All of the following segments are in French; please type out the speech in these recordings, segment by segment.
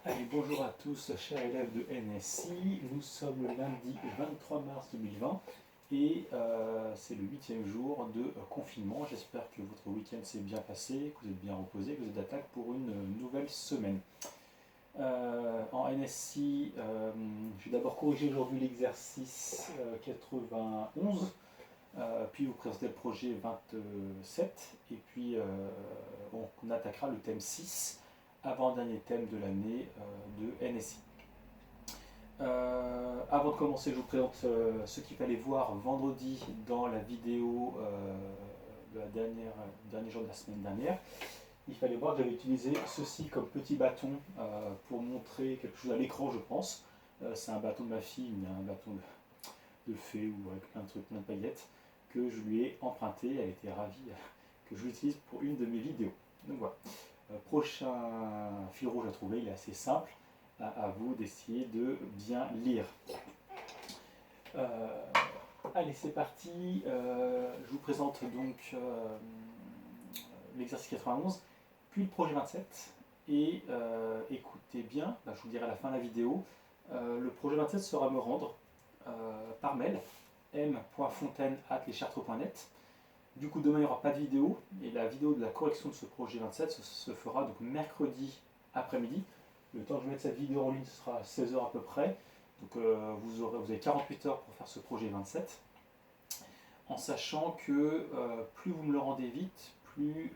Allez, bonjour à tous, chers élèves de NSI. Nous sommes le lundi 23 mars 2020 et c'est le 8e jour de confinement. J'espère que votre week-end s'est bien passé, que vous êtes bien reposé, que vous êtes d'attaque pour une nouvelle semaine. En NSI, je vais d'abord corriger aujourd'hui l'exercice 91, puis vous présenter le projet 27 et puis on attaquera le thème 6, avant-dernier thème de l'année de NSI. Avant de commencer, je vous présente ce qu'il fallait voir vendredi dans la vidéo de la dernier jour de la semaine dernière. Il fallait voir que j'avais utilisé ceci comme petit bâton pour montrer quelque chose à l'écran, je pense. C'est un bâton de ma fille, un bâton de fée ou avec plein de trucs, plein de paillettes, que je lui ai emprunté. Elle était ravie que je l'utilise pour une de mes vidéos. Donc voilà. Prochain fil rouge à trouver, il est assez simple. À vous d'essayer de bien lire. Allez, c'est parti. Je vous présente donc l'exercice 91, puis le projet 27. Et écoutez bien, je vous le dirai à la fin de la vidéo. Le projet 27 sera me rendre par mail m.fontaine@leschartres.net. Du coup, demain, il n'y aura pas de vidéo, et la vidéo de la correction de ce projet 27 se fera donc mercredi après-midi. Le temps que je mette cette vidéo en ligne, ce sera à 16h à peu près. Donc vous avez 48 heures pour faire ce projet 27. En sachant que plus vous me le rendez vite, plus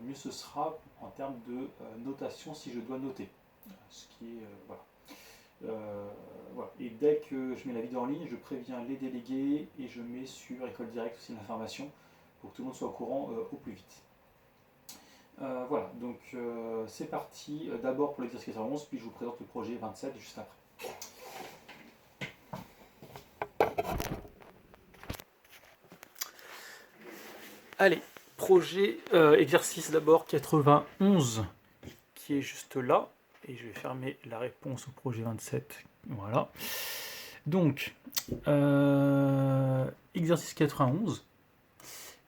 mieux ce sera en termes de notation si je dois noter. Ce qui est, voilà. Voilà. Et dès que je mets la vidéo en ligne, je préviens les délégués et je mets sur École Directe aussi l'information pour que tout le monde soit au courant au plus vite. Voilà, donc c'est parti. D'abord pour l'exercice 91, puis je vous présente le projet 27 juste après. Allez, projet exercice d'abord 91 qui est juste là. Et je vais fermer la réponse au projet 27. Voilà. Donc, exercice 91.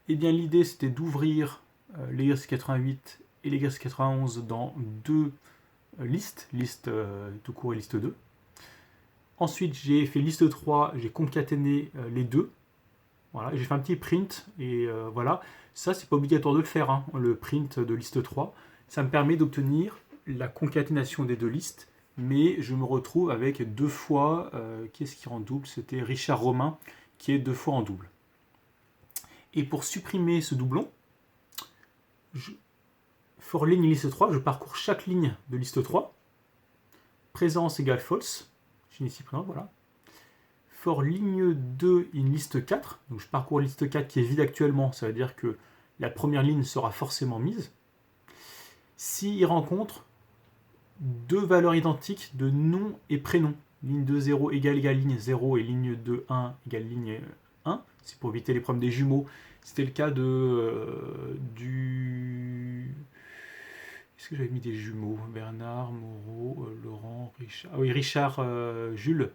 Eh bien, l'idée, c'était d'ouvrir l'exercice 88 et l'exercice 91 dans deux listes, liste tout court et liste 2. Ensuite, j'ai fait liste 3, j'ai concaténé les deux. Voilà, j'ai fait un petit print et voilà. Ça, c'est pas obligatoire de le faire, hein, le print de liste 3. Ça me permet d'obtenir la concaténation des deux listes, mais je me retrouve avec deux fois, qu'est-ce qui est en double? C'était Richard Romain, qui est deux fois en double. Et pour supprimer ce doublon, for ligne liste 3, je parcours chaque ligne de liste 3. Présence égale false. J'ai ici présent, voilà. For ligne 2 in liste 4, donc je parcours liste 4 qui est vide actuellement, ça veut dire que la première ligne sera forcément mise. S'il rencontre deux valeurs identiques de nom et prénom, ligne 2, 0 égale ligne 0 et ligne 2, 1 égale ligne 1, c'est pour éviter les problèmes des jumeaux. C'était le cas du... Est-ce que j'avais mis des jumeaux? Bernard, Moreau, Laurent, Richard... Ah oui, Richard, Jules.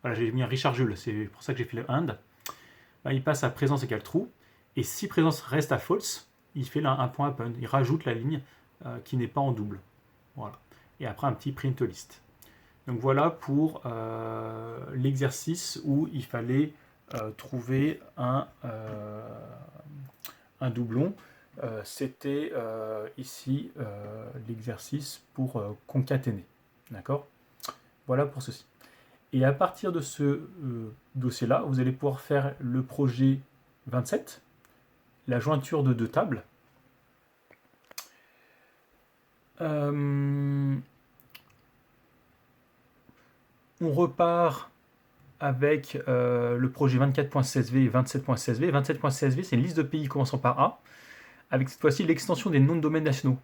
Voilà, j'ai mis un Richard Jules, c'est pour ça que j'ai fait le AND. Ben, il passe à présence égale true. Et si présence reste à false, il fait là un point append. Il rajoute la ligne qui n'est pas en double. Voilà. Et après un petit print list. Donc voilà pour l'exercice où il fallait trouver un doublon. C'était ici l'exercice pour concaténer. D'accord? Voilà pour ceci. Et à partir de ce dossier-là, vous allez pouvoir faire le projet 27, la jointure de deux tables. On repart avec le projet 24.16v et 27.16v. 27.16v, c'est une liste de pays commençant par A, avec cette fois-ci l'extension des noms de domaines nationaux.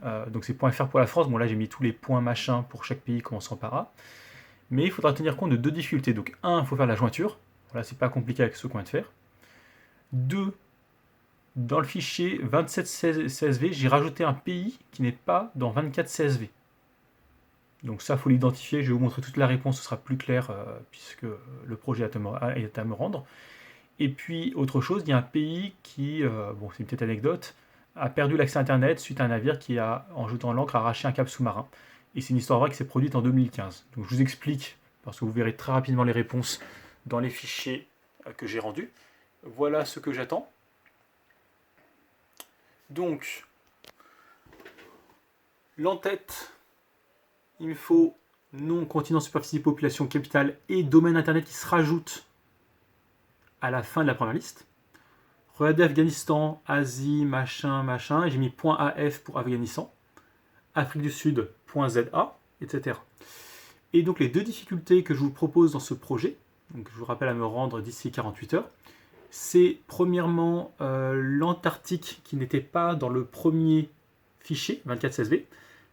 Donc c'est .fr pour la France. Bon, là j'ai mis tous les points machin pour chaque pays commençant par A. Mais il faudra tenir compte de deux difficultés. Donc, un, il faut faire la jointure. Voilà, c'est pas compliqué avec ce qu'on vient de faire. 2, dans le fichier 27.16v, j'ai rajouté un pays qui n'est pas dans 24.16v. Donc ça, il faut l'identifier. Je vais vous montrer toute la réponse, ce sera plus clair puisque le projet est à me rendre. Et puis, autre chose, il y a un pays qui, bon, c'est une petite anecdote, a perdu l'accès à Internet suite à un navire qui, en jetant l'ancre, a arraché un câble sous-marin. et c'est une histoire vraie qui s'est produite en 2015. Donc je vous explique, parce que vous verrez très rapidement les réponses dans les fichiers que j'ai rendus. Voilà ce que j'attends. Donc, l'entête, il me faut nom, continent, superficie, population, capitale et domaine internet qui se rajoutent à la fin de la première liste. Regardez Afghanistan, Asie, machin, machin. J'ai mis .af pour Afghanistan. Afrique du Sud, .za, etc. Et donc les deux difficultés que je vous propose dans ce projet, donc je vous rappelle à me rendre d'ici 48 heures, c'est premièrement l'Antarctique qui n'était pas dans le premier fichier, 2416V.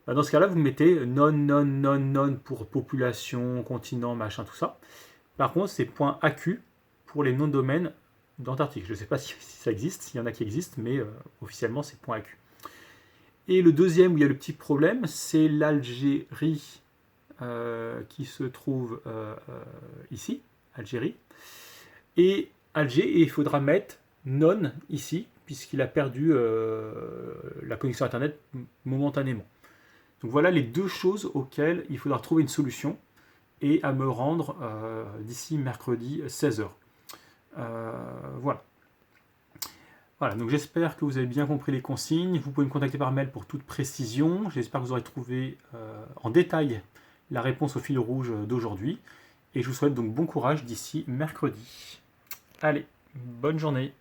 Dans ce cas-là, vous mettez non pour population, continent, machin, tout ça. Par contre, c'est .aq pour les noms de domaines d'Antarctique. Je ne sais pas si ça existe, s'il y en a qui existent, mais officiellement, c'est .aq. Et le deuxième où il y a le petit problème, c'est l'Algérie qui se trouve ici, Algérie. Et Alger, et il faudra mettre non ici, puisqu'il a perdu la connexion Internet momentanément. Donc voilà les deux choses auxquelles il faudra trouver une solution et à me rendre d'ici mercredi 16h. Voilà. Voilà, donc j'espère que vous avez bien compris les consignes. Vous pouvez me contacter par mail pour toute précision. J'espère que vous aurez trouvé en détail la réponse au fil rouge d'aujourd'hui. Et je vous souhaite donc bon courage d'ici mercredi. Allez, bonne journée.